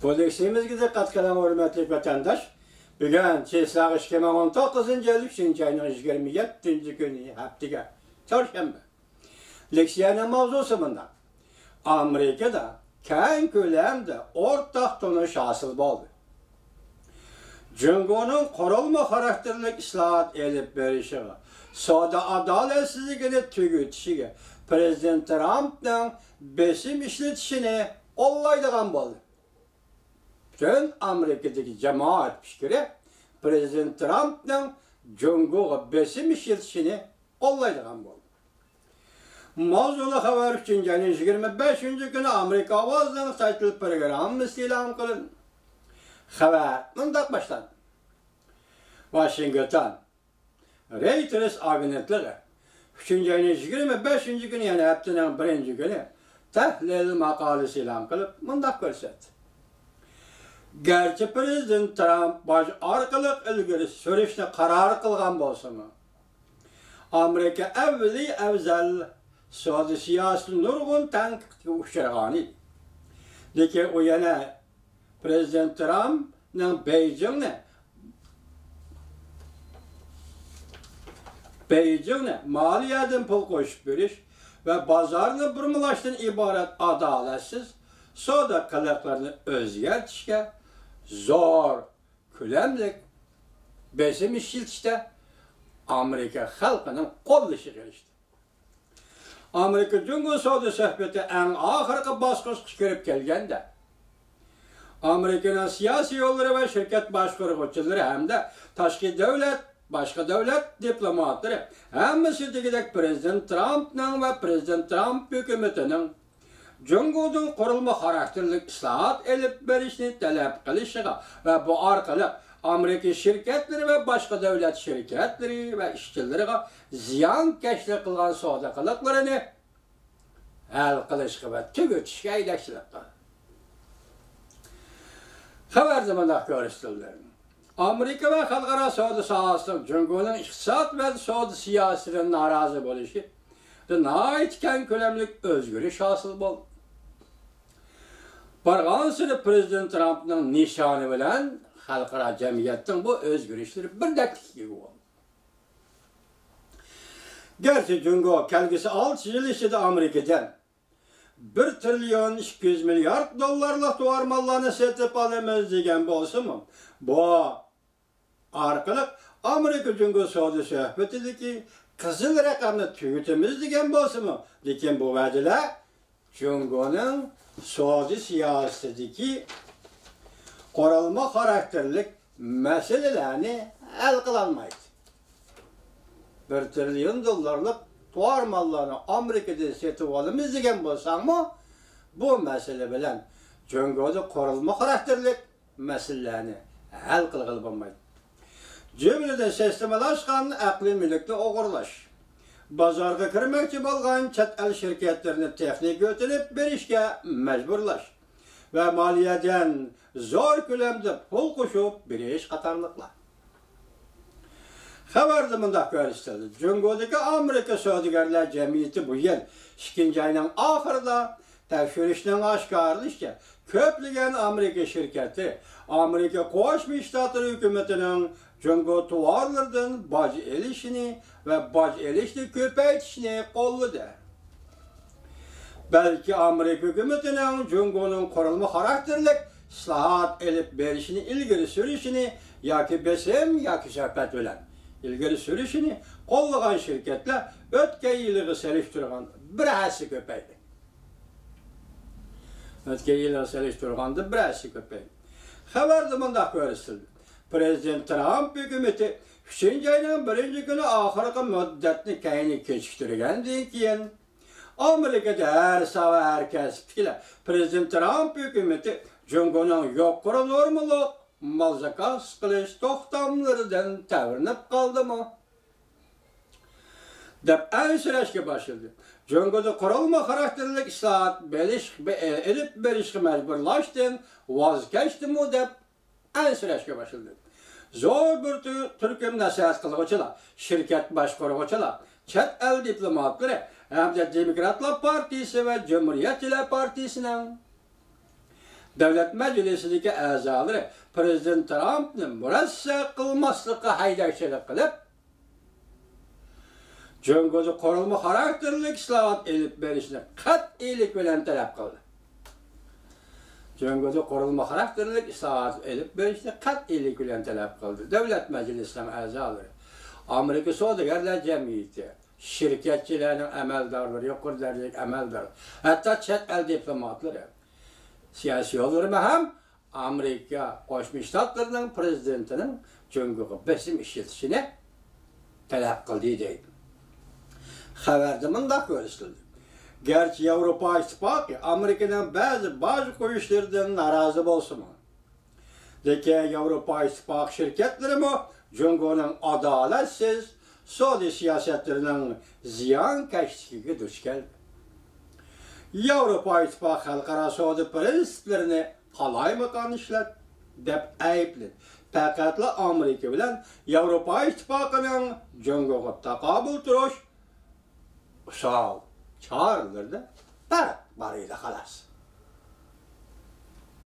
Kodeksimizga diqqat qiling, hurmatli vatandosh. Bugun Chesag'i 2019-yil 3-oyning 27-kuni haftaga chorshanba. Leksiyaning mavzusi bunday. Amerikada keng ko'lamda o'rtaq tonish hosil bo'ldi. Jungoning qurilma xarakterli islohot elib berishiga, soda adolatsizligini tugatishiga, Prezident Trumpning besim ishlatishini ollaydigan bo'ldi. Bütün Amerika'daki cemaat fikri Prezident Trump'ın Jungo'ga besim işletişini kollaydıgan oldu. Mavzulu haber için 25. günü Amerika Avazı'nın saytlı programı ilan kılın. Haber mındak başlandı. Washington Reuters agentliği 25. günü yani haftanın 1. günü tahlil makalesi ilan kılıp mındak görsetti. Gerçi Prezident Trump baş arkalık ilgiri sürüşne karar kılgan bolsa-mı, Amerika evvel Suudi siyasi nurgun tankitga uçragany. Lekin o yana Prezident Trump'ның Beijing'ne maliyadan pul koşup beriş ve bazarını burmulashdan ibaret adaletsiz soda kılıklarını özgertişke zor, külemlik besim işiltişte Amerika halkının kollışı gelişti. Amerika Jungo soda sohbeti en ahırkı baskıç kirip gelgende Amerika'nın siyasi yolları ve şirket başkurucuları hem de taşki devlet, başka devlet diplomatları hemmesi degidek Prezident Trump'ның ve Prezident Trump hükümetinin Jungo'nun kurulma karakterli islahat elip verişini talep kılışıga ve bu arkalı Amerika şirketleri ve başka devlet şirketleri ve işçileri ziyan keşli kılgan soda kılıklarını el kılışıga ve tügütüşke iyileştirildi. Haber zamanında görüştürdüler. Amerika ve halkara soda sahasının Jungo'nun iktisat ve soda siyasetinin narazı buluşu nait keng kölemlik özgürlük hasıl oldu. Bargansıra Prezident Trump'ның nişanı bilen halkara cemiyetin bu özgürlükleri bir dakika oldu. Gerçi Jungo kelgisi 6 yıl içinde Amerika'dan 1 trilyon 200 milyar dolarlık duvar mallarını setip alamaz degen bolsa mı? Bu arkalık Amerika Jungo soda sohbetideki kızıl rakamını tüyütümüz degen bolsa mı? Lekin bu vadiler Jungo'nun soda siyasetideki koralma karakterlik meselelerini el kılanmaydı. 1 trilyon dolarlık tuvar mallarını Amerika'da setip alamaz degen bolsa mı? Bu mesele bilen Jungo'da koralma karakterlik meselelerini el kılgılı bulmaydı. Cümlede sistemalaşkan akli mülkte oğurlaş. Bazarga kirmekçi bolgan chet el şirketlerini texnik götürüp berişke mecburlaş. Ve maliyeden zor külemde pul koşup beriş katarlıklar. Haberde mındak görüştürdü. Jungo'daki Amerika Saudigarlar Cemiyeti bu yıl 2. ayının ahırda tekşürüşten aşkarlışca köplügen Amerika şirketi Amerika Koşmuş Ştatları hükümetinin Jungo tuvarlardan bac elişini ve bac elişini köpeytişini kolladı. Belki Amerika hükümetinin Jungo'nun kurulma karakterlik islahat elip verişini ilgiri sürüşünü yaki besim yaki sohbet bilen ilgiri sürüşünü kollagan şirketler ötken yılığı seliştirgan bir hasi köpeydi. Ötken yılığı seliştirgandı bir hasi köpeydi. Haberde mındak görüştürdü. Prezident Trump hükümeti 3. ayının 1. günü ahırkı müddetini kayını keçiktirgenden keyin Amerika'da her sabah herkes bile Prezident Trump hükümeti Jungo'nun yukarı normalı malzakas kılıç toxtamlarından tavırnıp kaldı mı? Dep en süreçke başladı. Jungo'da kurulma karakterlik islahat elip berişki mecburlaştın vazgeçti mi dep en süreçke başladı. Zor bir Türkiye'nin nasihat kılıgıçılar, şirket başkurucular, chet el diplomatları hem de Demokratlar Partisi ve Cumhuriyetçiler Partisi'nin Devlet Meclisi'ndeki a'zolari Prezident Trump'ni murassa qilmaslikqa haydakchilik qilib, Jo'ng'o'zi qurilma xarakterli islohot elib berishni qat'iylik bilan talab qildi. Jo'ng'o'zi qurilma xarakterli islohot elib berishni qat'iylik bilan talab qildi. Davlat Majlisining a'zolari, Amerika Savdogarlar Jamiyati, şirketçilerin amaldorlari, yuqori darajadagi amaldor, hatto chet el diplomatlari, siyosiy yo'llarga ham Amerika Qo'shma Shtatlarining prezidentining Jo'ng'o'ga besim ishlatishini talab qildi deydi. Xabarda mundaq ko'rsatildi. Gerçi Yevropa İttifaqı Amerika'nın bazı qo'yishlaridan norozi bo'lsa-mu, lekin Yevropa İttifaqı şirketleri mi Jo'ng'o'ning adolatsiz savdo siyosatlarining ziyonkashligiga duch keldi. Yevropa İttifaqı xalqaro savdo prinsiplarini qalaymagan ishlat deb aybladi. Faqatla Amerika bilan Yevropa İttifaqıning Jo'ng'o'ga taqobil turish Sağ çağırılırdı. Bari edi xalas.